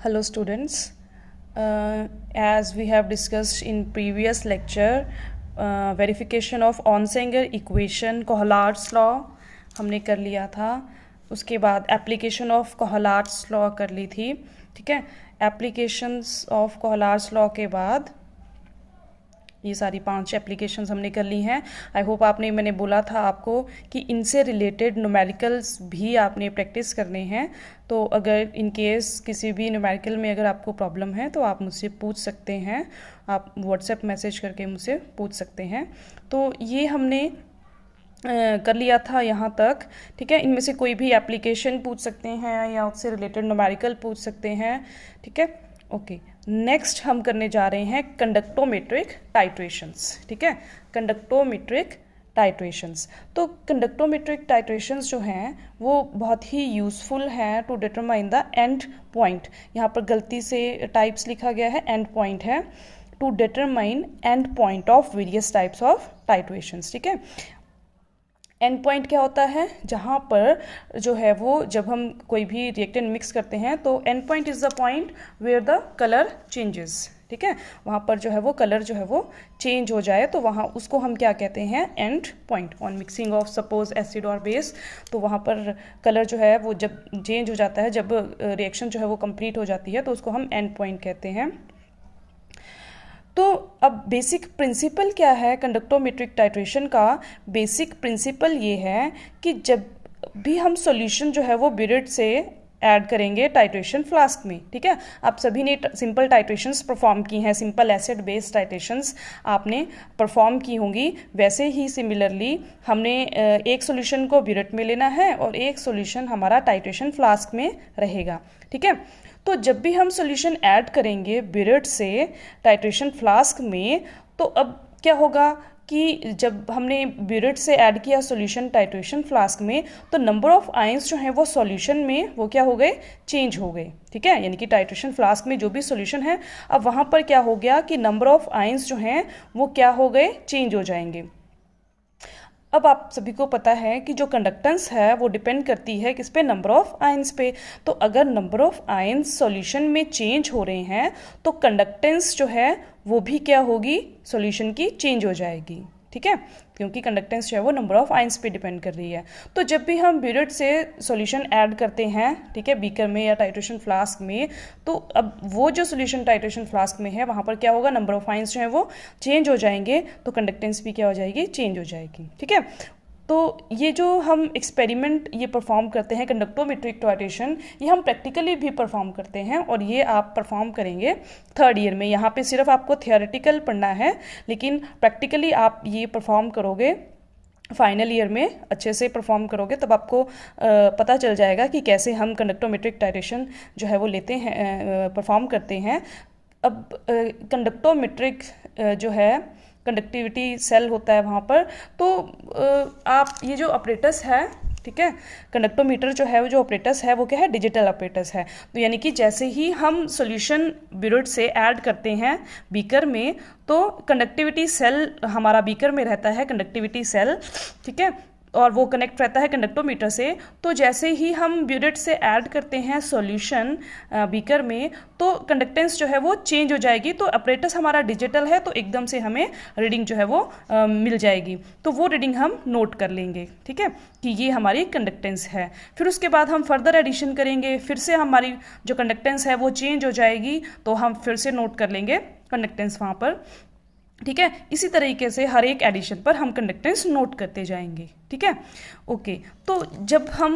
Hello students, as we have discussed in previous lecture, verification of Onsager equation Kohlert's law हमने कर लिया था। उसके बाद एप्लीकेशन ऑफ कोहलार्ट्स लॉ कर ली थी। ठीक है, एप्लीकेशंस ऑफ कोहलार्ट्स लॉ के बाद ये सारी 5 एप्लीकेशंस हमने कर ली हैं। आई होप मैंने बोला था आपको कि इनसे रिलेटेड न्यूमेरिकल्स भी आपने प्रैक्टिस करने हैं। तो अगर इन केस किसी भी न्यूमेरिकल में अगर आपको प्रॉब्लम है तो आप मुझसे पूछ सकते हैं, आप व्हाट्सएप मैसेज करके मुझसे पूछ सकते हैं। तो ये हमने कर लिया था यहाँ तक। ठीक है, इनमें से कोई भी एप्लीकेशन पूछ सकते हैं या उससे रिलेटेड न्यूमेरिकल पूछ सकते हैं। ठीक है, ओके। नेक्स्ट हम करने जा रहे हैं कंडक्टोमेट्रिक टाइट्रेशंस। ठीक है, कंडक्टोमेट्रिक टाइट्रेशंस। तो कंडक्टोमेट्रिक टाइट्रेशंस जो हैं वो बहुत ही यूज़फुल हैं to determine the end point. यहाँ पर गलती से टाइप्स लिखा गया है, एंड पॉइंट है, to determine end point of various types of titrations. ठीक है, एंड पॉइंट क्या होता है? जहाँ पर जो है वो जब हम कोई भी रिएक्टेंट मिक्स करते हैं तो end point is the point where the colour changes. ठीक है, वहाँ पर जो है वो कलर जो है वो चेंज हो जाए तो वहाँ उसको हम क्या कहते हैं? And point. On mixing of suppose acid और बेस, तो वहाँ पर कलर जो है वो जब चेंज हो जाता है, जब रिएक्शन जो है वो कंप्लीट हो जाती है तो उसको हम एंड पॉइंट कहते हैं। तो अब बेसिक प्रिंसिपल क्या है कंडक्टोमेट्रिक टाइट्रेशन का? बेसिक प्रिंसिपल ये है कि जब भी हम सॉल्यूशन जो है वो बिरेट से ऐड करेंगे टाइट्रेशन फ्लास्क में। ठीक है, आप सभी ने सिंपल टाइट्रेशंस परफॉर्म की हैं, सिंपल एसिड बेस टाइट्रेशंस आपने परफॉर्म की होंगी। वैसे ही सिमिलरली हमने एक सॉल्यूशन को बिरेट में लेना है और एक सॉल्यूशन हमारा टाइट्रेशन फ्लास्क में रहेगा। ठीक है, तो जब भी हम सॉल्यूशन ऐड करेंगे बिरेट से टाइट्रेशन फ्लास्क में, तो अब क्या होगा कि जब हमने बिरेट से ऐड किया सॉल्यूशन टाइट्रेशन फ्लास्क में, तो नंबर ऑफ आयंस जो हैं वो सॉल्यूशन में वो क्या हो गए? चेंज हो गए। ठीक है, यानी कि टाइट्रेशन फ्लास्क में जो भी सॉल्यूशन है, अब वहाँ पर क्या हो गया कि नंबर ऑफ आयंस जो हैं वो क्या हो गए? चेंज हो जाएंगे। अब आप सभी को पता है कि जो कंडक्टेंस है वो डिपेंड करती है किस पे? नंबर ऑफ आयंस पे। तो अगर नंबर ऑफ आयंस सॉल्यूशन में चेंज हो रहे हैं तो कंडक्टेंस जो है वो भी क्या होगी? सॉल्यूशन की चेंज हो जाएगी। ठीक है, क्योंकि कंडक्टेंस जो है वो नंबर ऑफ आयंस पे डिपेंड कर रही है। तो जब भी हम बिरेट से सॉल्यूशन ऐड करते हैं, ठीक है, बीकर में या टाइट्रेशन फ्लास्क में, तो अब वो जो सॉल्यूशन टाइट्रेशन फ्लास्क में है वहाँ पर क्या होगा? नंबर ऑफ आयंस जो है वो चेंज हो जाएंगे, तो कंडक्टेंस भी क्या हो जाएगी? चेंज हो जाएगी। ठीक है, तो ये जो हम एक्सपेरिमेंट ये परफॉर्म करते हैं कंडक्टोमेट्रिक टाइट्रेशन, ये हम प्रैक्टिकली भी परफॉर्म करते हैं और ये आप परफॉर्म करेंगे 3rd ईयर में। यहाँ पे सिर्फ आपको थियोरेटिकल पढ़ना है, लेकिन प्रैक्टिकली आप ये परफॉर्म करोगे फाइनल ईयर में, अच्छे से परफॉर्म करोगे तब आपको पता चल जाएगा कि कैसे हम कंडक्टोमेट्रिक टाइट्रेशन जो है वो लेते हैं, परफॉर्म करते हैं। अब कंडक्टोमेट्रिक जो है कंडक्टिविटी सेल होता है वहाँ पर, तो आप ये जो ऑपरेटस है, ठीक है, कंडक्टोमीटर जो है वो जो ऑपरेटस है वो क्या है? डिजिटल ऑपरेटस है। तो यानी कि जैसे ही हम सॉल्यूशन बिरेट से ऐड करते हैं बीकर में, तो कंडक्टिविटी सेल हमारा बीकर में रहता है, कंडक्टिविटी सेल। ठीक है, और वो कनेक्ट रहता है कंडक्टोमीटर से। तो जैसे ही हम बिरेट से ऐड करते हैं सॉल्यूशन बीकर में, तो कंडक्टेंस जो है वो चेंज हो जाएगी। तो ऑपरेटस हमारा डिजिटल है, तो एकदम से हमें रीडिंग जो है वो मिल जाएगी। तो वो रीडिंग हम नोट कर लेंगे। ठीक है, कि ये हमारी कंडक्टेंस है। फिर उसके बाद हम फर्दर एडिशन करेंगे, फिर से हमारी जो कंडक्टेंस है वो चेंज हो जाएगी, तो हम फिर से नोट कर लेंगे कंडक्टेंस वहाँ पर। ठीक है, इसी तरीके से हर एक एडिशन पर हम कंडक्टेंस नोट करते जाएंगे। ठीक है, ओके। तो जब हम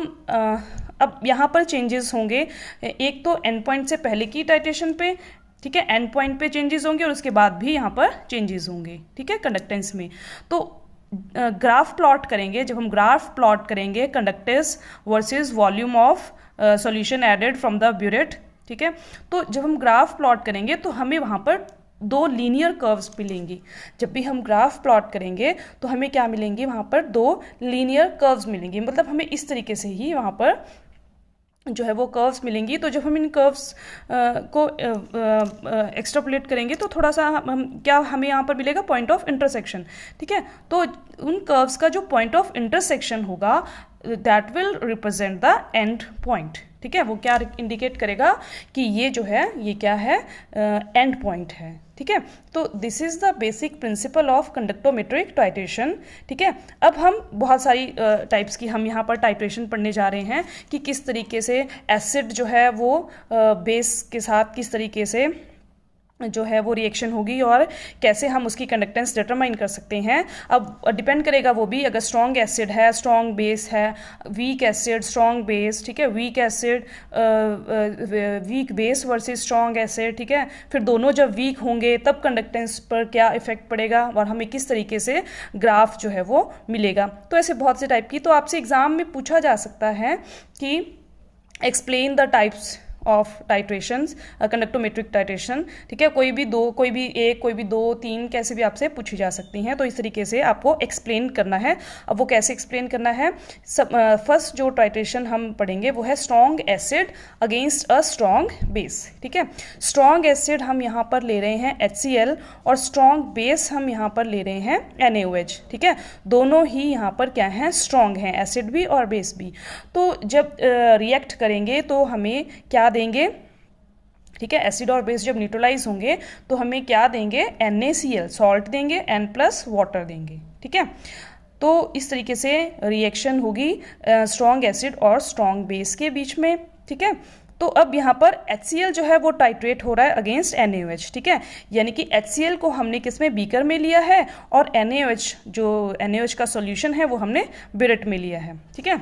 अब यहाँ पर चेंजेस होंगे, एक तो एंड पॉइंट से पहले की टाइट्रेशन पे, ठीक है, एंड पॉइंट पे चेंजेस होंगे और उसके बाद भी यहाँ पर चेंजेस होंगे। ठीक है, कंडक्टेंस में। तो ग्राफ प्लॉट करेंगे, जब हम ग्राफ प्लॉट करेंगे conductance versus volume of solution added from the burette. ठीक है, तो जब हम ग्राफ प्लॉट करेंगे तो हमें वहाँ पर 2 लीनियर कर्व्स मिलेंगी। जब भी हम ग्राफ प्लॉट करेंगे तो हमें क्या मिलेंगी? वहाँ पर 2 लीनियर कर्व्स मिलेंगी। मतलब हमें इस तरीके से ही वहाँ पर जो है वो कर्व्स मिलेंगी। तो जब हम इन कर्व्स को एक्सट्रापोलेट करेंगे तो थोड़ा सा हमें यहाँ पर मिलेगा? Point of intersection. ठीक है, तो उन कर्व्स का जो पॉइंट ऑफ इंटरसेक्शन होगा that will represent the end point. ठीक है, वो क्या इंडिकेट करेगा कि ये जो है ये क्या है, एंड पॉइंट है। ठीक है, तो this is the basic principle of conductometric titration. ठीक है, अब हम बहुत सारी टाइप्स की हम यहाँ पर टाइट्रेशन पढ़ने जा रहे हैं कि किस तरीके से एसिड जो है वो बेस के साथ किस तरीके से जो है वो रिएक्शन होगी और कैसे हम उसकी कंडक्टेंस डिटरमाइन कर सकते हैं। अब डिपेंड करेगा वो भी, अगर स्ट्रॉन्ग एसिड है, स्ट्रॉन्ग बेस है, वीक एसिड, स्ट्रॉन्ग बेस। ठीक है, weak acid, weak base versus strong acid. ठीक है, फिर दोनों जब वीक होंगे तब कंडक्टेंस पर क्या इफेक्ट पड़ेगा और हमें किस तरीके से ग्राफ जो है वो मिलेगा। तो ऐसे बहुत से टाइप की, तो आपसे एग्जाम में पूछा जा सकता है कि explain the types of titrations, conductometric titration. ठीक है, कोई भी दो, कोई भी एक, कोई भी दो, तीन, कैसे भी आपसे पूछी जा सकती हैं। तो इस तरीके से आपको एक्सप्लेन करना है। अब वो कैसे एक्सप्लेन करना है, फर्स्ट जो टाइट्रेशन हम पढ़ेंगे वो है strong acid against a strong base. ठीक है, स्ट्रॉन्ग एसिड हम यहाँ पर ले रहे हैं HCl और स्ट्रॉन्ग बेस हम यहाँ पर ले रहे हैं NaOH। ठीक है, दोनों ही यहाँ पर क्या हैं, स्ट्रॉन्ग हैं, एसिड भी और बेस भी। तो जब रिएक्ट करेंगे तो हमें क्या देंगे, ठीक है, एसिड और बेस जब न्यूट्रलाइज होंगे तो हमें क्या देंगे, NaCl, सॉल्ट देंगे, N प्लस वाटर देंगे। ठीक है, तो इस तरीके से रिएक्शन होगी स्ट्रॉन्ग एसिड और स्ट्रॉन्ग बेस के बीच में। ठीक है, तो अब यहाँ पर HCl जो है वो टाइट्रेट हो रहा है अगेंस्ट NaOH। ठीक है, यानी कि HCl को हमने किस में, बीकर में लिया है, और NaOH जो NaOH का सॉल्यूशन है वो हमने बिरेट में लिया है। ठीक है,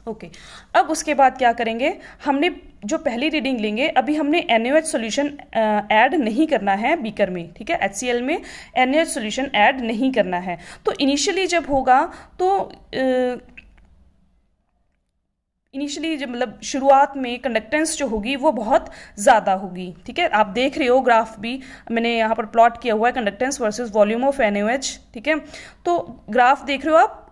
ओके। अब उसके बाद क्या करेंगे, हमने जो पहली रीडिंग लेंगे, अभी हमने NaOH सॉल्यूशन ऐड नहीं करना है बीकर में। ठीक है, HCl में NaOH सॉल्यूशन ऐड नहीं करना है। तो इनिशियली जब होगा तो इनिशियली जब मतलब शुरुआत में कंडक्टेंस जो होगी वो बहुत ज़्यादा होगी। ठीक है, आप देख रहे हो ग्राफ भी मैंने यहाँ पर प्लॉट किया हुआ है, conductance versus volume of NaOH। ठीक है, तो ग्राफ देख रहे हो आप,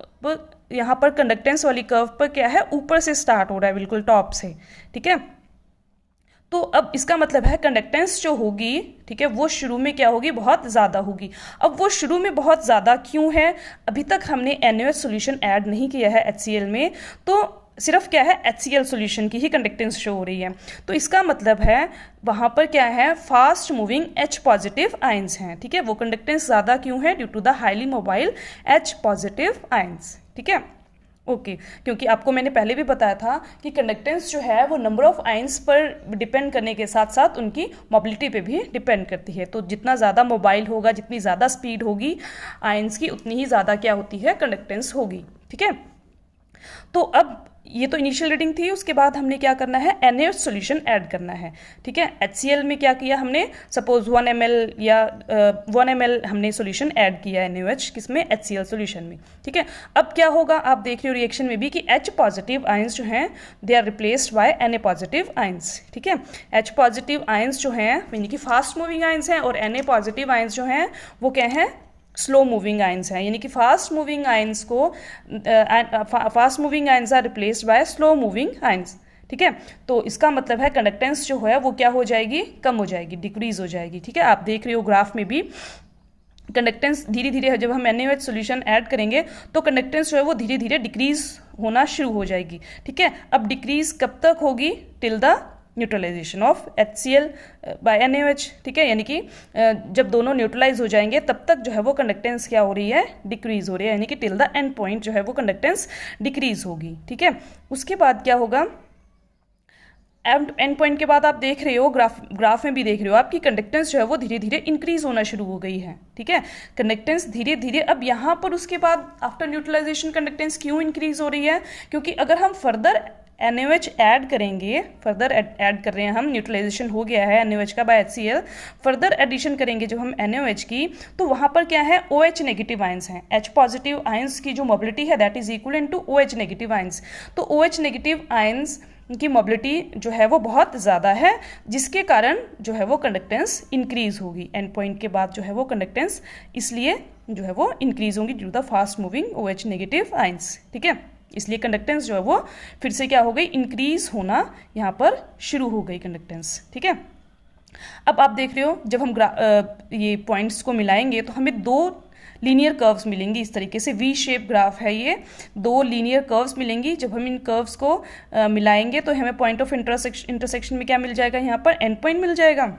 यहाँ पर कंडक्टेंस वाली कर्व पर क्या है, ऊपर से स्टार्ट हो रहा है, बिल्कुल टॉप से। ठीक है, तो अब इसका मतलब है कंडक्टेंस जो होगी, ठीक है, वो शुरू में क्या होगी, बहुत ज़्यादा होगी। अब वो शुरू में बहुत ज़्यादा क्यों है, अभी तक हमने NaOH सॉल्यूशन ऐड नहीं किया है HCl में, तो सिर्फ क्या है, HCl सॉल्यूशन की ही कंडक्टेंस शो हो रही है। तो इसका मतलब है वहाँ पर क्या है, fast moving H positive ions हैं। ठीक है, वो कंडक्टेंस ज़्यादा क्यों है, due to the highly mobile H positive ions. ठीक है, ओके, क्योंकि आपको मैंने पहले भी बताया था कि कंडक्टेंस जो है वो नंबर ऑफ आयंस पर डिपेंड करने के साथ साथ उनकी मोबिलिटी पे भी डिपेंड करती है। तो जितना ज़्यादा मोबाइल होगा, जितनी ज़्यादा स्पीड होगी आयंस की, उतनी ही ज़्यादा क्या होती है, कंडक्टेंस होगी। ठीक है, तो अब ये तो इनिशियल रीडिंग थी, उसके बाद हमने क्या करना है, NaOH सॉल्यूशन ऐड करना है। ठीक है, HCl में क्या किया हमने, सपोज 1 ml या 1 ml हमने सॉल्यूशन ऐड किया NaOH किसमें, HCl सॉल्यूशन में। ठीक है, अब क्या होगा, आप देख रहे हो रिएक्शन में भी कि H पॉजिटिव आयंस जो हैं they are replaced by Na positive ions. ठीक है, H पॉजिटिव आयंस जो हैं यानी कि फास्ट मूविंग आयंस हैं, और Na पॉजिटिव आयंस जो हैं वो क्या हैं, स्लो मूविंग आयंस हैं। यानी कि फास्ट मूविंग आयंस को fast moving ions are replaced by slow moving ions. ठीक है, तो इसका मतलब है कंडक्टेंस जो है वो क्या हो जाएगी, कम हो जाएगी, डिक्रीज हो जाएगी। ठीक है, आप देख रहे हो ग्राफ में भी कंडक्टेंस धीरे धीरे, जब हम NaOH सॉल्यूशन ऐड करेंगे तो कंडक्टेंस जो है वो धीरे धीरे डिक्रीज होना शुरू हो जाएगी। ठीक है, अब डिक्रीज कब तक होगी, till the neutralisation of HCl by NaOH। ठीक है, यानी कि जब दोनों न्यूट्रलाइज हो जाएंगे तब तक जो है वो कंडक्टेंस क्या हो रही है, डिक्रीज हो रही है, यानी कि टिल द एंड पॉइंट जो है वो कंडक्टेंस डिक्रीज होगी। ठीक है, उसके बाद क्या होगा, एंड पॉइंट के बाद आप देख रहे हो ग्राफ में भी देख रहे हो आपकी कंडक्टेंस जो है वो धीरे धीरे इंक्रीज होना शुरू हो गई है। ठीक है, कंडक्टेंस धीरे धीरे, अब यहाँ पर उसके बाद आफ्टर न्यूट्रलाइजेशन कंडक्टेंस क्यों इंक्रीज हो रही है, क्योंकि अगर हम फर्दर NaOH ऐड करेंगे, फर्दर ऐड कर रहे हैं हम, न्यूट्रलाइजेशन हो गया है NaOH का बाय HCl, फर्दर एडिशन करेंगे जब हम NaOH की, तो वहाँ पर क्या है, OH नेगेटिव आयंस हैं। H पॉजिटिव आयंस की जो मोबिलिटी है that is equal to OH negative ions. तो OH नेगेटिव आयंस की मोबिलिटी जो है वो बहुत ज़्यादा है, जिसके कारण जो है वो कंडक्टेंस इंक्रीज होगी। एंड पॉइंट के बाद जो है वो कंडक्टेंस इसलिए जो है वो इंक्रीज होंगी due to the fast moving OH negative ions. ठीक है, इसलिए कंडक्टेंस जो है वो फिर से क्या हो गई, इंक्रीज होना यहाँ पर शुरू हो गई कंडक्टेंस। ठीक है, अब आप देख रहे हो जब हम ये पॉइंट्स को मिलाएंगे तो हमें दो लीनियर कर्व्स मिलेंगी इस तरीके से, वी शेप ग्राफ है ये, दो लीनियर कर्व्स मिलेंगी। जब हम इन कर्व्स को मिलाएंगे तो हमें पॉइंट ऑफ इंटरसेक्शन में क्या मिल जाएगा, यहाँ पर एंड पॉइंट मिल जाएगा।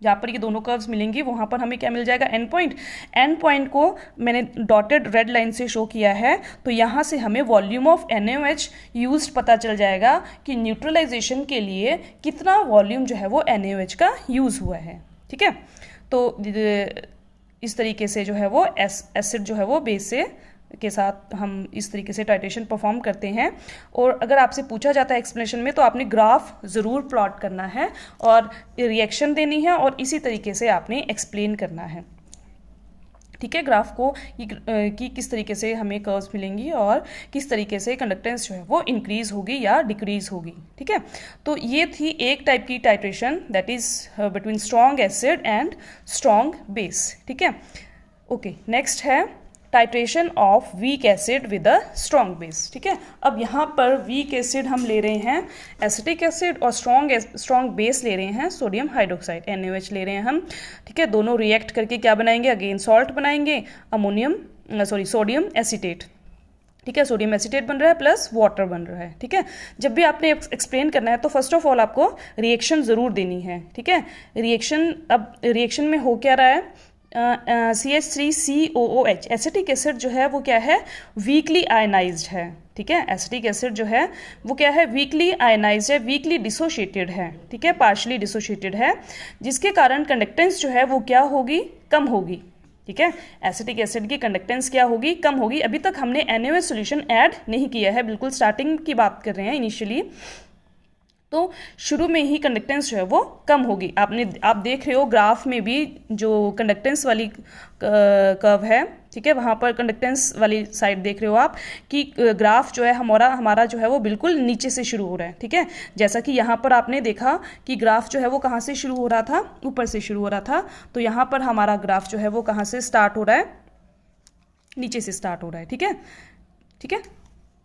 जहाँ पर ये दोनों कर्व्स मिलेंगी वहाँ पर हमें क्या मिल जाएगा, एंड पॉइंट। एंड पॉइंट को मैंने डॉटेड रेड लाइन से शो किया है, तो यहाँ से हमें वॉल्यूम ऑफ NaOH यूज्ड पता चल जाएगा कि न्यूट्रलाइजेशन के लिए कितना वॉल्यूम जो है वो NaOH का यूज़ हुआ है। ठीक है, तो इस तरीके से जो है वो एसिड जो है वो बेस से के साथ हम इस तरीके से टाइट्रेशन परफॉर्म करते हैं। और अगर आपसे पूछा जाता है एक्सप्लेनेशन में तो आपने ग्राफ ज़रूर प्लॉट करना है और रिएक्शन देनी है और इसी तरीके से आपने एक्सप्लेन करना है। ठीक है, ग्राफ को कि किस तरीके से हमें कर्व्स मिलेंगी और किस तरीके से कंडक्टेंस जो है वो इंक्रीज होगी या डिक्रीज होगी। ठीक है, तो ये थी एक टाइप की titration, that is between strong acid and strong base. ठीक है, ओके, नेक्स्ट है titration of weak acid with a strong base. ठीक है, अब यहाँ पर वीक एसिड हम ले रहे हैं एसिटिक एसिड और स्ट्रॉन्ग बेस ले रहे हैं सोडियम हाइड्रोक्साइड, NaOH ले रहे हैं हम। ठीक है, दोनों रिएक्ट करके क्या बनाएंगे, अगेन सॉल्ट बनाएंगे, सोडियम एसीटेट। ठीक है, सोडियम एसीटेट बन रहा है प्लस वाटर बन रहा है। ठीक है, जब भी आपने एक्सप्लेन करना है तो फर्स्ट ऑफ ऑल आपको रिएक्शन ज़रूर देनी है। ठीक है, रिएक्शन में हो क्या रहा है, CH3COOH एसिटिक एसिड जो है वो क्या है, वीकली आयनाइज्ड है। ठीक है, एसिटिक एसिड जो है वो क्या है, वीकली आयनाइज्ड है, वीकली डिसोशिएटेड है। ठीक है, पार्शली डिसोशिएटेड है, जिसके कारण कंडक्टेंस जो है वो क्या होगी, कम होगी। ठीक है, एसिटिक एसिड की कंडक्टेंस क्या होगी, कम होगी। अभी तक हमने NaOH सोल्यूशन ऐड नहीं किया है, बिल्कुल स्टार्टिंग की बात कर रहे हैं इनिशियली, तो शुरू में ही कंडक्टेंस जो है वो कम होगी। आप देख रहे हो ग्राफ में भी जो कंडक्टेंस वाली कर्व है, ठीक है, वहाँ पर कंडक्टेंस वाली साइड देख रहे हो आप कि ग्राफ जो है हमारा जो है वो बिल्कुल नीचे से शुरू हो रहा है। ठीक है, जैसा कि यहाँ पर आपने देखा कि ग्राफ जो है वो कहाँ से शुरू हो रहा था, ऊपर से शुरू हो रहा था, तो यहाँ पर हमारा ग्राफ जो है वो कहाँ से स्टार्ट हो रहा है, नीचे से स्टार्ट हो रहा है। ठीक है, ठीक है,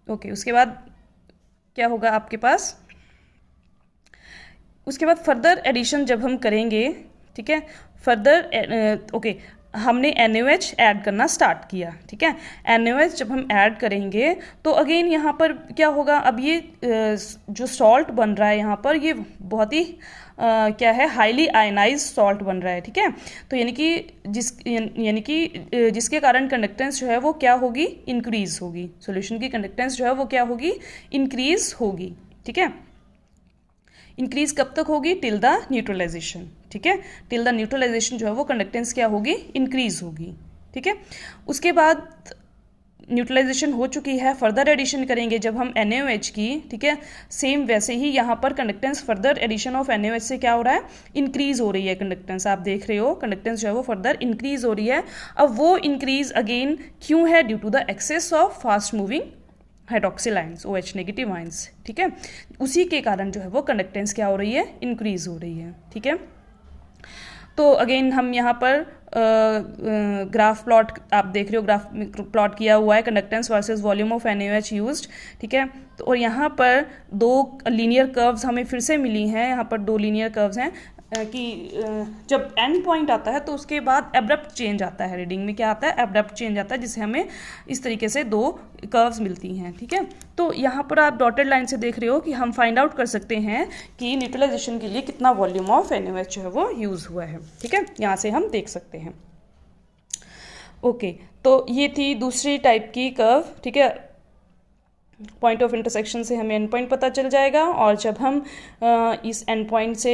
ओके, उसके बाद क्या होगा आपके पास, उसके बाद फर्दर एडिशन जब हम करेंगे, ठीक है, फर्दर ओके, हमने NaOH ऐड करना स्टार्ट किया। ठीक है, NaOH जब हम ऐड करेंगे तो अगेन यहाँ पर क्या होगा, अब ये जो सॉल्ट बन रहा है यहाँ पर ये बहुत ही क्या है, हाईली आयनाइज सॉल्ट बन रहा है। ठीक है, तो यानी कि जिसके कारण कंडक्टेंस जो है वो क्या होगी, इंक्रीज होगी। सॉल्यूशन की कंडक्टेंस जो है वो क्या होगी, इंक्रीज होगी। ठीक है, इंक्रीज कब तक होगी, टिल द न्यूट्रलाइजेशन। ठीक है, टिल द न्यूट्रलाइजेशन जो है वो कंडक्टेंस क्या होगी, इंक्रीज होगी। ठीक है, उसके बाद न्यूट्रलाइजेशन हो चुकी है, फर्दर एडिशन करेंगे जब हम NaOH की। ठीक है, सेम वैसे ही यहाँ पर conductance further addition of NaOH से क्या हो रहा है, इंक्रीज हो रही है कंडक्टेंस। आप देख रहे हो कंडक्टेंस जो है वो फर्दर इंक्रीज हो रही है। अब वो इंक्रीज अगेन क्यों है, due to the excess of fast moving hydroxyl ions, OH negative ions. ठीक है, उसी के कारण जो है वो कंडक्टेंस क्या हो रही है, इंक्रीज हो रही है। ठीक है, तो अगेन हम यहाँ पर ग्राफ प्लॉट आप देख रहे हो, ग्राफ प्लॉट किया हुआ है conductance versus volume of NaOH used. ठीक है, तो और यहाँ पर दो लीनियर कर्व्स हमें फिर से मिली हैं, यहाँ पर दो लीनियर कर्व्स हैं कि जब एंड पॉइंट आता है तो उसके बाद एब्रप्ट चेंज आता है, रीडिंग में क्या आता है, एब्रप्ट चेंज आता है, जिससे हमें इस तरीके से दो कर्व्स मिलती हैं। ठीक है, तो यहाँ पर आप डॉटेड लाइन से देख रहे हो कि हम फाइंड आउट कर सकते हैं कि न्यूट्रलाइजेशन के लिए कितना वॉल्यूम ऑफ NaOH जो है वो यूज़ हुआ है। ठीक है, यहाँ से हम देख सकते हैं। ओके, तो ये थी दूसरी टाइप की कर्व। ठीक है, पॉइंट ऑफ इंटरसेक्शन से हमें एंड पॉइंट पता चल जाएगा और जब हम इस एंड पॉइंट से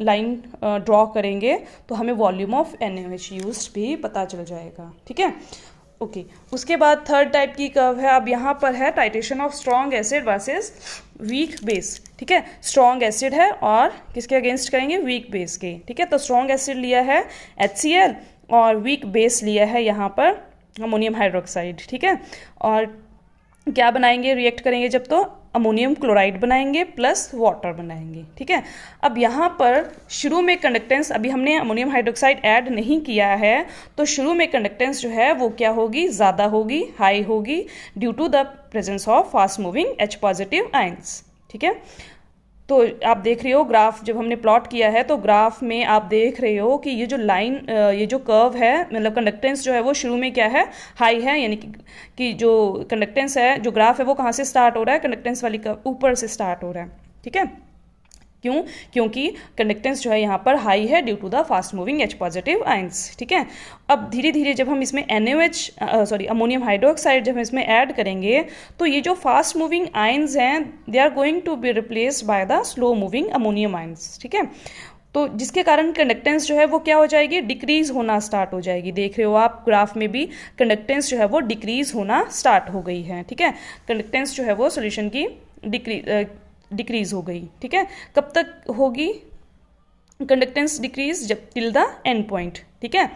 लाइन ड्रॉ करेंगे तो हमें वॉल्यूम ऑफ NaOH यूज्ड भी पता चल जाएगा। ठीक है, ओके, उसके बाद थर्ड टाइप की कर्व है। अब यहाँ पर है titration of strong acid versus week base. ठीक है, स्ट्रॉन्ग एसिड है और किसके अगेंस्ट करेंगे, वीक बेस के। ठीक है, तो स्ट्रॉन्ग एसिड लिया है HCl और वीक बेस लिया है यहाँ पर अमोनियम हाइड्रोक्साइड। ठीक है, और क्या बनाएंगे, रिएक्ट करेंगे जब तो अमोनियम क्लोराइड बनाएंगे प्लस वाटर बनाएंगे। ठीक है, अब यहाँ पर शुरू में कंडक्टेंस, अभी हमने अमोनियम हाइड्रोक्साइड ऐड नहीं किया है तो शुरू में कंडक्टेंस जो है वो क्या होगी, ज़्यादा होगी, हाई होगी, due to the presence of fast moving H positive ions. ठीक है, तो आप देख रहे हो ग्राफ जब हमने प्लॉट किया है तो ग्राफ में आप देख रहे हो कि ये जो लाइन ये जो कर्व है मतलब कंडक्टेंस जो है वो शुरू में क्या है, हाई है, यानी कि जो कंडक्टेंस है जो ग्राफ है वो कहाँ से स्टार्ट हो रहा है, कंडक्टेंस वाली कर्व ऊपर से स्टार्ट हो रहा है। ठीक है, क्यों? क्योंकि कंडक्टेंस जो है यहाँ पर हाई है due to the fast moving H positive ions. ठीक है, अब धीरे धीरे जब हम इसमें अमोनियम हाइड्रोक्साइड जब हम इसमें ऐड करेंगे तो ये जो फास्ट मूविंग आयंस हैं they are going to be replaced by the slow moving ammonium ions. ठीक है, तो जिसके कारण कंडक्टेंस जो है वो क्या हो जाएगी, डिक्रीज होना स्टार्ट हो जाएगी। देख रहे हो आप ग्राफ में भी कंडक्टेंस जो है वो डिक्रीज होना स्टार्ट हो गई है। ठीक है, कंडक्टेंस जो है वो सोल्यूशन की डिक्रीज हो गई। ठीक है, कब तक होगी कंडक्टेंस डिक्रीज, जब टिल द एंड पॉइंट। ठीक है,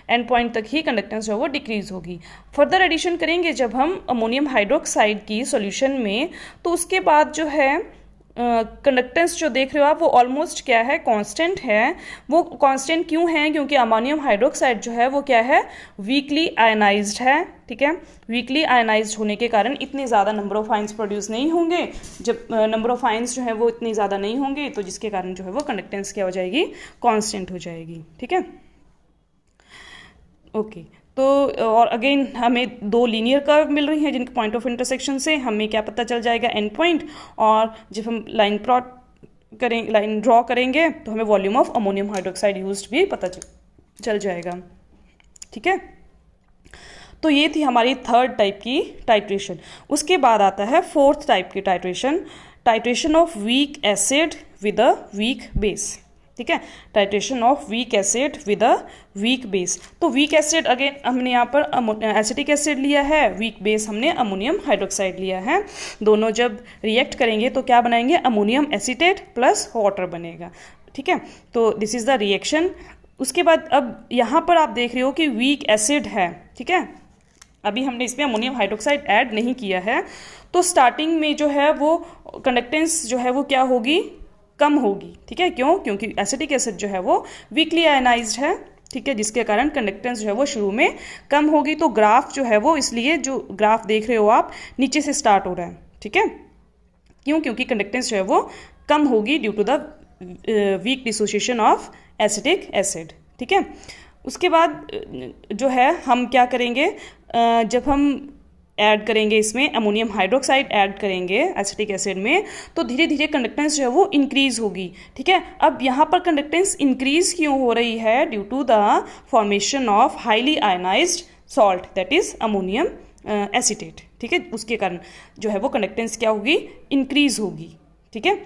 एंड पॉइंट तक ही कंडक्टेंस जो है वो डिक्रीज होगी। फर्दर एडिशन करेंगे जब हम अमोनियम हाइड्रोक्साइड की सॉल्यूशन में, तो उसके बाद जो है कंडक्टेंस जो देख रहे हो आप वो ऑलमोस्ट क्या है, कांस्टेंट है। वो कांस्टेंट क्यों है, क्योंकि अमोनियम हाइड्रोक्साइड जो है वो क्या है, वीकली आयनाइज्ड है। ठीक है, वीकली आयनाइज्ड होने के कारण इतने ज़्यादा नंबर ऑफ आयंस प्रोड्यूस नहीं होंगे। जब नंबर ऑफ आयंस जो है वो इतनी ज़्यादा नहीं होंगे तो जिसके कारण जो है वो कंडक्टेंस क्या हो जाएगी, कांस्टेंट हो जाएगी। ठीक है, ओके। तो और अगेन हमें दो लीनियर कर्व मिल रही हैं जिनके पॉइंट ऑफ इंटरसेक्शन से हमें क्या पता चल जाएगा, एंड पॉइंट। और जब हम लाइन ड्रॉ करेंगे तो हमें volume of ammonium hydroxide used भी पता चल जाएगा। ठीक है, तो ये थी हमारी थर्ड टाइप की टाइट्रेशन। उसके बाद आता है फोर्थ टाइप की titration of weak acid with a weak base. ठीक है, titration of weak acid with a weak base. तो वीक एसिड अगेन हमने यहाँ पर एसिटिक एसिड लिया है, वीक बेस हमने अमोनियम हाइड्रोक्साइड लिया है। दोनों जब रिएक्ट करेंगे तो क्या बनाएंगे, अमोनियम एसीटेट प्लस वाटर बनेगा। ठीक है, तो दिस इज द रिएक्शन। उसके बाद अब यहाँ पर आप देख रहे हो कि वीक एसिड है। ठीक है, अभी हमने इसमें अमोनियम हाइड्रोक्साइड ऐड नहीं किया है, तो स्टार्टिंग में जो है वो कंडक्टेंस जो है वो क्या होगी, कम होगी। ठीक है, क्यों? क्योंकि एसिटिक एसिड जो है वो वीकली आयनाइज्ड है। ठीक है, जिसके कारण कंडक्टेंस जो है वो शुरू में कम होगी। तो ग्राफ जो है वो, इसलिए जो ग्राफ देख रहे हो आप नीचे से स्टार्ट हो रहा है। ठीक है, क्यों? क्योंकि कंडक्टेंस जो है वो कम होगी due to the weak dissociation of acetic acid. ठीक है, उसके बाद जो है हम क्या करेंगे, जब हम ऐड करेंगे इसमें अमोनियम हाइड्रोक्साइड ऐड करेंगे एसिटिक एसिड में, तो धीरे धीरे कंडक्टेंस जो है वो इंक्रीज होगी। ठीक है, अब यहाँ पर कंडक्टेंस इंक्रीज क्यों हो रही है, due to the formation of highly ionised salt that is ammonium acetate. ठीक है, उसके कारण जो है वो कंडक्टेंस क्या होगी, इंक्रीज होगी। ठीक है,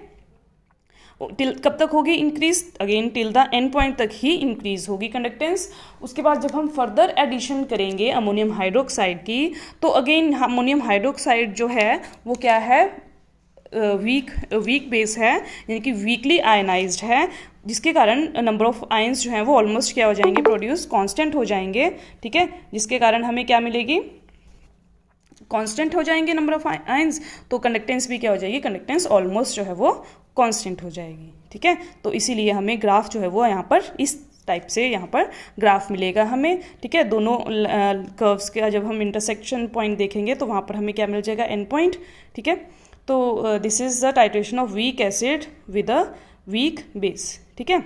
टिल कब तक होगी increase, again till the end point तक ही इंक्रीज होगी कंडक्टेंस। उसके बाद जब हम फर्दर एडिशन करेंगे अमोनियम हाइड्रोक्साइड की, तो अगेन अमोनियम हाइड्रोक्साइड जो है वो क्या है, वीक बेस है, यानी कि वीकली आयनाइज्ड है, जिसके कारण नंबर ऑफ आयंस जो हैं वो ऑलमोस्ट क्या हो जाएंगे, प्रोड्यूस कांस्टेंट हो जाएंगे। ठीक है, जिसके कारण हमें क्या मिलेगी, कांस्टेंट हो जाएंगे नंबर ऑफ आयंस, तो कंडक्टेंस भी क्या हो जाएगी, कंडक्टेंस ऑलमोस्ट जो है वो कांस्टेंट हो जाएगी। ठीक है, तो इसीलिए हमें ग्राफ जो है वो यहाँ पर इस टाइप से यहाँ पर ग्राफ मिलेगा हमें। ठीक है, दोनों कर्व्स के जब हम इंटरसेक्शन पॉइंट देखेंगे तो वहाँ पर हमें क्या मिल जाएगा, एंड पॉइंट। ठीक है, तो this is the titration of weak acid with a weak base. ठीक है,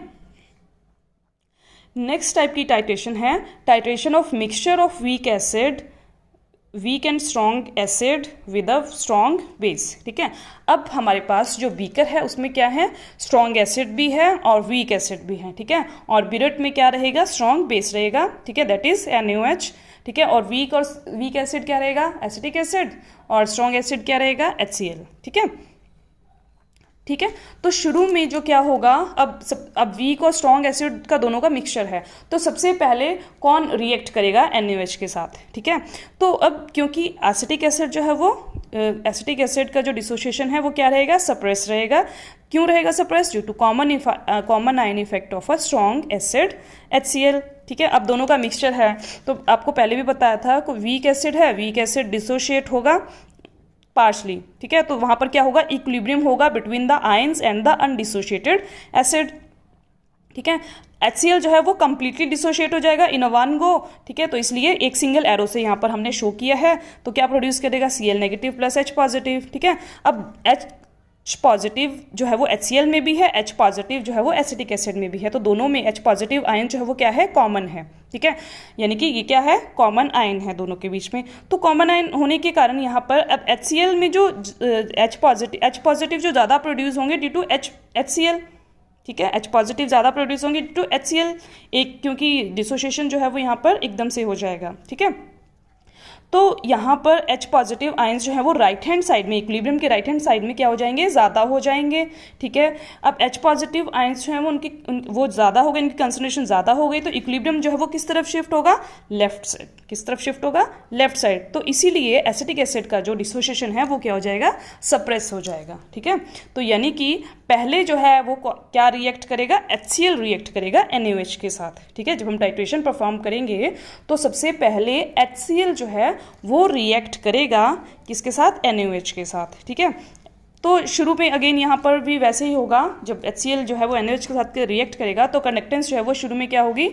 नेक्स्ट टाइप की टाइट्रेशन है titration of mixture of weak acid, weak and strong acid with a strong base. ठीक है, अब हमारे पास जो बीकर है उसमें क्या है, स्ट्रॉन्ग एसिड भी है और वीक एसिड भी है। ठीक है, और बिरट में क्या रहेगा, स्ट्रॉन्ग बेस रहेगा। ठीक है, दैट इज NaOH। ठीक है, और वीक एसिड क्या रहेगा, एसिटिक एसिड, और स्ट्रॉन्ग एसिड क्या रहेगा, HCl। ठीक है, ठीक है, तो शुरू में जो क्या होगा, अब वीक और स्ट्रॉन्ग एसिड का दोनों का मिक्सचर है, तो सबसे पहले कौन रिएक्ट करेगा, NaOH के साथ। ठीक है, तो अब क्योंकि एसिटिक एसिड जो है वो, एसिटिक एसिड का जो डिसोसिएशन है वो क्या रहेगा, सप्रेस रहेगा। क्यों रहेगा suppress, due to common ion effect of a strong acid HCl। ठीक है, अब दोनों का मिक्सचर है, तो आपको पहले भी बताया था कि वीक एसिड है, वीक एसिड डिसोशिएट होगा पार्शली। ठीक है, तो वहां पर क्या होगा, इक्विलिब्रियम होगा between the ions and the undissociated acid. ठीक है, HCl जो है वो कंप्लीटली डिसोशिएट हो जाएगा इन अ वन गो। ठीक है, तो इसलिए एक सिंगल एरो से यहाँ पर हमने शो किया है, तो क्या प्रोड्यूस करेगा, Cl negative plus H positive. ठीक है, अब पॉजिटिव जो है वो HCl में भी है, H पॉजिटिव जो है वो एसिटिक एसिड में भी है, तो दोनों में H पॉजिटिव आयन जो है वो क्या है, कॉमन है। ठीक है, यानी कि ये क्या है, कॉमन आयन है दोनों के बीच में। तो कॉमन आयन होने के कारण यहाँ पर अब HCl में जो H पॉजिटिव जो ज़्यादा प्रोड्यूस होंगे ड्यू टू HCl। ठीक है, H पॉजिटिव ज़्यादा प्रोड्यूस होंगे ड्यू टू HCl, एक क्योंकि डिसोसिएशन जो है वो यहाँ पर एकदम से हो जाएगा। ठीक है, तो यहाँ पर H पॉजिटिव आयंस जो है वो राइट हैंड साइड में, इक्विलिब्रियम के राइट हैंड साइड में क्या हो जाएंगे, ज़्यादा हो जाएंगे। ठीक है, अब H पॉजिटिव आयंस जो है वो वो ज़्यादा हो गए, इनकी कंसंट्रेशन ज़्यादा हो गई, तो इक्विलिब्रियम जो है वो किस तरफ शिफ्ट होगा, लेफ्ट साइड। किस तरफ शिफ्ट होगा, लेफ्ट साइड। तो इसीलिए एसिटिक एसिड का जो डिसोसिएशन है वो क्या हो जाएगा, सप्रेस हो जाएगा। ठीक है, तो यानी कि पहले जो है वो क्या रिएक्ट करेगा, HCl रिएक्ट करेगा NaOH के साथ। ठीक है, जब हम टाइट्रेशन परफॉर्म करेंगे तो सबसे पहले HCl जो है वो रिएक्ट करेगा किसके साथ, NaOH के साथ। ठीक है, तो शुरू में अगेन यहाँ पर भी वैसे ही होगा, जब HCl जो है वो NaOH के साथ रिएक्ट करेगा तो कंडक्टेंस जो है वो शुरू में क्या होगी,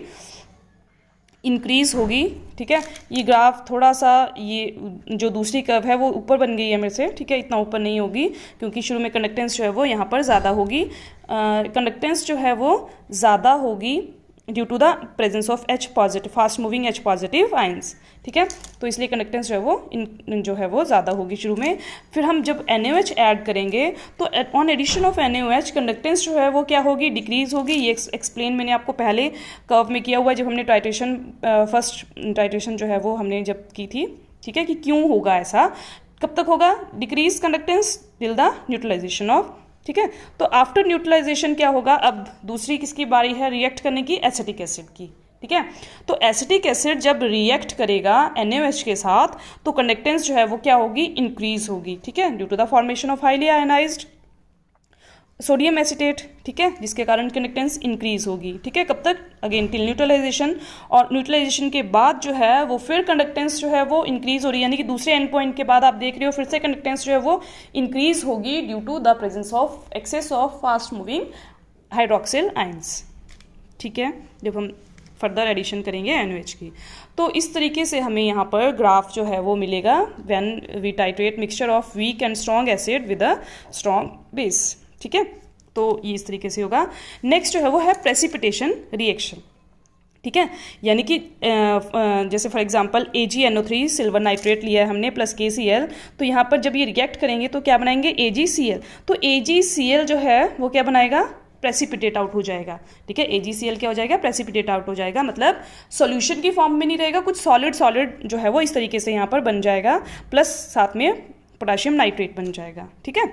इंक्रीज होगी। ठीक है, ये ग्राफ थोड़ा सा, ये जो दूसरी कर्व है वो ऊपर बन गई है मेरे से। ठीक है, इतना ऊपर नहीं होगी क्योंकि शुरू में कंडक्टेंस जो है वो यहाँ पर ज़्यादा होगी, कंडक्टेंस जो है वो ज़्यादा होगी due to the presence of H positive, fast moving H positive ions. ठीक है, तो इसलिए कंडक्टेंस जो है वो जो है वो ज़्यादा होगी शुरू में। फिर हम जब NaOH ऐड करेंगे तो on addition of NaOH conductance जो है वो क्या होगी, डिक्रीज होगी। ये एक्सप्लेन मैंने आपको पहले कर्व में किया हुआ है जब हमने टाइट्रेशन, फर्स्ट टाइट्रेशन जो है वो हमने जब की थी। ठीक है, कि क्यों होगा ऐसा, कब तक होगा, decrease conductance till the neutralisation of. ठीक है, तो आफ्टर न्यूट्रलाइजेशन क्या होगा, अब दूसरी किसकी बारी है रिएक्ट करने की, एसिटिक एसिड की। ठीक है, तो एसिटिक एसिड जब रिएक्ट करेगा NaOH के साथ तो कंडक्टेंस जो है वो क्या होगी, इंक्रीज होगी। ठीक है, due to the formation of highly ionised sodium acetate. ठीक है, जिसके कारण कंडक्टेंस इंक्रीज होगी। ठीक है, कब तक, अगेन टिल न्यूट्रलाइजेशन। और न्यूट्रलाइजेशन के बाद जो है वो फिर कंडक्टेंस जो है वो इंक्रीज हो रही है, यानी कि दूसरे एंड पॉइंट के बाद आप देख रहे हो फिर से कंडक्टेंस जो है वो इंक्रीज होगी due to the presence of excess of fast moving hydroxyl ions. ठीक है, जब हम फर्दर एडिशन करेंगे NaOH की, तो इस तरीके से हमें यहाँ पर ग्राफ जो है वो मिलेगा when we titrate mixture of weak and strong acid with a strong base. ठीक है, तो ये इस तरीके से होगा। नेक्स्ट जो है वो है प्रेसिपिटेशन रिएक्शन। ठीक है, यानी कि जैसे for example AgNO3 silver nitrate लिया है हमने प्लस KCl, तो यहाँ पर जब ये रिएक्ट करेंगे तो क्या बनाएंगे, AgCl। तो AgCl जो है वो क्या बनाएगा, प्रेसिपिटेट आउट हो जाएगा। ठीक है, AgCl क्या हो जाएगा, प्रेसिपिटेट आउट हो जाएगा, मतलब सॉल्यूशन की फॉर्म में नहीं रहेगा, कुछ सॉलिड जो है वो इस तरीके से यहाँ पर बन जाएगा, प्लस साथ में पोटेशियम नाइट्रेट बन जाएगा। ठीक है,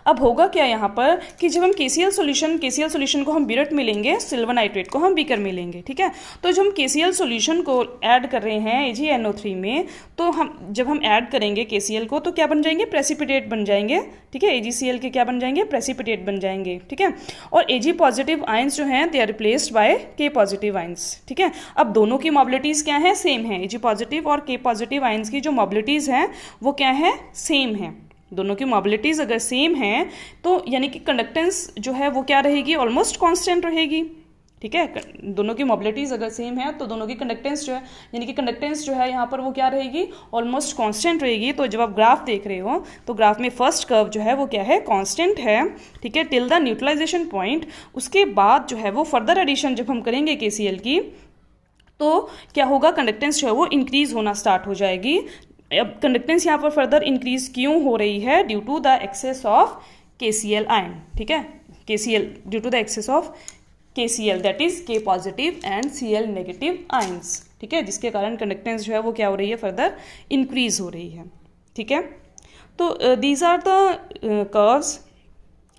अब होगा क्या यहाँ पर कि जब हम KCl सॉल्यूशन को हम बिरट में लेंगे, सिल्वर नाइट्रेट को हम बीकर में लेंगे। ठीक है, तो जब हम KCl सॉल्यूशन को ऐड कर रहे हैं AgNO3 में, तो जब हम ऐड करेंगे KCl को तो क्या बन जाएंगे, प्रेसिपिटेट बन जाएंगे। ठीक है, AgCl के क्या बन जाएंगे, प्रेसिपिटेट बन जाएंगे। ठीक है, और Ag पॉजिटिव आयंस जो हैं they are replaced by K positive ions. ठीक है, अब दोनों की मॉबिलिटीज़ क्या है, सेम है। Ag पॉजिटिव और K पॉजिटिव आयंस की जो मॉबिलिटीज़ हैं वो क्या है, सेम है। दोनों की मॉबिलिटीज़ अगर सेम है तो यानी कि कंडक्टेंस जो है वो क्या रहेगी, ऑलमोस्ट कांस्टेंट रहेगी। ठीक है, दोनों की मॉबिलिटीज़ अगर सेम है तो दोनों की कंडक्टेंस जो है, यानी कि कंडक्टेंस जो है यहाँ पर वो क्या रहेगी, ऑलमोस्ट कांस्टेंट रहेगी। तो जब आप ग्राफ देख रहे हो तो ग्राफ में फर्स्ट कर्व जो है वो क्या है, कांस्टेंट है। ठीक है, टिल द न्यूट्रलाइजेशन पॉइंट। उसके बाद जो है वो फर्दर एडिशन जब हम करेंगे KCl की तो क्या होगा, कंडक्टेंस जो है वो इंक्रीज होना स्टार्ट हो जाएगी। अब कंडक्टेंस यहाँ पर फर्दर इंक्रीज क्यों हो रही है, due to the excess of KCl ion. ठीक है, KCl due to the excess of KCl that is K positive and Cl negative ions. ठीक है, जिसके कारण कंडक्टेंस जो है वो क्या हो रही है, फर्दर इंक्रीज हो रही है। ठीक है, तो these are the curves,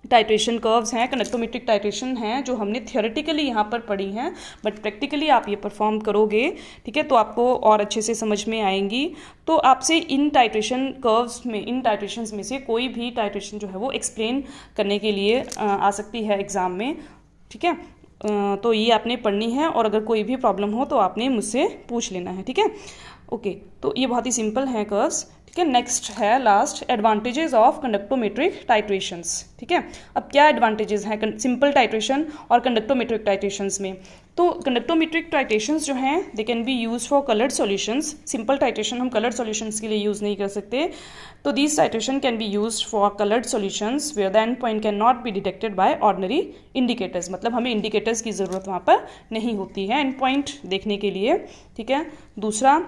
titration curves हैं, कंडक्टोमेट्रिक टाइट्रेशन हैं जो हमने थियोरेटिकली यहाँ पर पढ़ी हैं, बट प्रैक्टिकली आप ये परफॉर्म करोगे। ठीक है, तो आपको और अच्छे से समझ में आएंगी। तो आपसे इन टाइट्रेशन कर्व्स में, इन टाइट्रेशंस में से कोई भी टाइट्रेशन जो है वो एक्सप्लेन करने के लिए आ सकती है एग्ज़ाम में। ठीक है, तो ये आपने पढ़नी है और अगर कोई भी प्रॉब्लम हो तो आपने मुझसे पूछ लेना है। ठीक है, ओके, तो ये बहुत ही सिंपल है कर्व्स। ठीक है, नेक्स्ट है last, advantages of conductometric titrations. ठीक है, अब क्या एडवांटेजेस हैं सिंपल टाइट्रेशन और कंडक्टोमेट्रिक टाइट्रेशंस में। तो कंडक्टोमेट्रिक टाइट्रेशंस जो हैं they can be use for coloured solutions. Simple titration हम कलर्ड सॉल्यूशंस के लिए यूज़ नहीं कर सकते. तो this titration can be use for coloured solutions where the end point can not be detected by ordinary indicators. मतलब हमें indicators की ज़रूरत वहाँ पर नहीं होती है एंड पॉइंट देखने के लिए. ठीक है. दूसरा,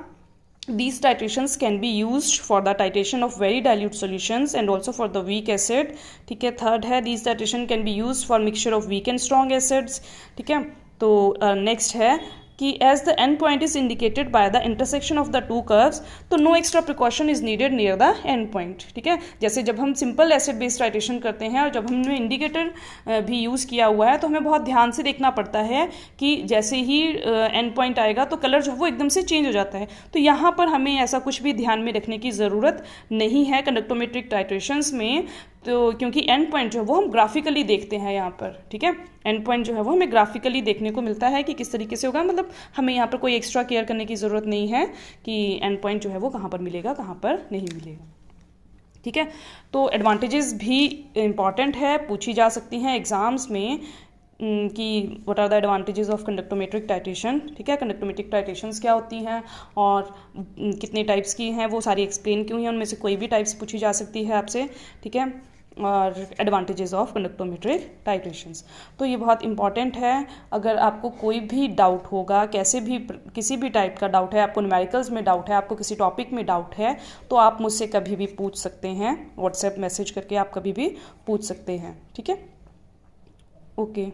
these titrations can be used for the titration of very dilute solutions and also for the weak acid. ठीक है. थर्ड है, these titration can be used for mixture of weak and strong acids. ठीक है. तो next है कि as the end point is indicated by the intersection of the two curves, तो no extra precaution is needed near the end point. ठीक है. जैसे जब हम सिंपल एसिड बेस्ड टाइट्रेशन करते हैं और जब हमने इंडिकेटर भी यूज़ किया हुआ है तो हमें बहुत ध्यान से देखना पड़ता है कि जैसे ही एंड पॉइंट आएगा तो कलर जो है वो एकदम से चेंज हो जाता है. तो यहाँ पर हमें ऐसा कुछ भी ध्यान में रखने की ज़रूरत नहीं है कंडक्टोमेट्रिक टाइट्रेशंस में. तो क्योंकि एंड पॉइंट जो है वो हम ग्राफिकली देखते हैं यहाँ पर. ठीक है. एंड पॉइंट जो है वो हमें ग्राफिकली देखने को मिलता है कि किस तरीके से होगा. मतलब हमें यहाँ पर कोई एक्स्ट्रा केयर करने की ज़रूरत नहीं है कि एंड पॉइंट जो है वो कहाँ पर मिलेगा, कहाँ पर नहीं मिलेगा. ठीक है. तो एडवांटेजेस भी इम्पॉर्टेंट है, पूछी जा सकती हैं एग्जाम्स में कि what are the advantages of conductometric titration. ठीक है. कंडक्टोमेट्रिक टाइट्रेशंस क्या होती हैं और कितने टाइप्स की हैं वो सारी एक्सप्लेन की हुई हैं. उनमें से कोई भी टाइप्स पूछी जा सकती है आपसे. ठीक है. और एडवांटेजेस ऑफ कंडक्टोमेट्रिक टाइट्रेशंस. तो ये बहुत इंपॉर्टेंट है. अगर आपको कोई भी डाउट होगा, किसी भी टाइप का डाउट है, आपको न्यूमेरिकल्स में डाउट है, आपको किसी टॉपिक में डाउट है, तो आप मुझसे कभी भी पूछ सकते हैं. व्हाट्सएप मैसेज करके आप कभी भी पूछ सकते हैं. ठीक है. ओके.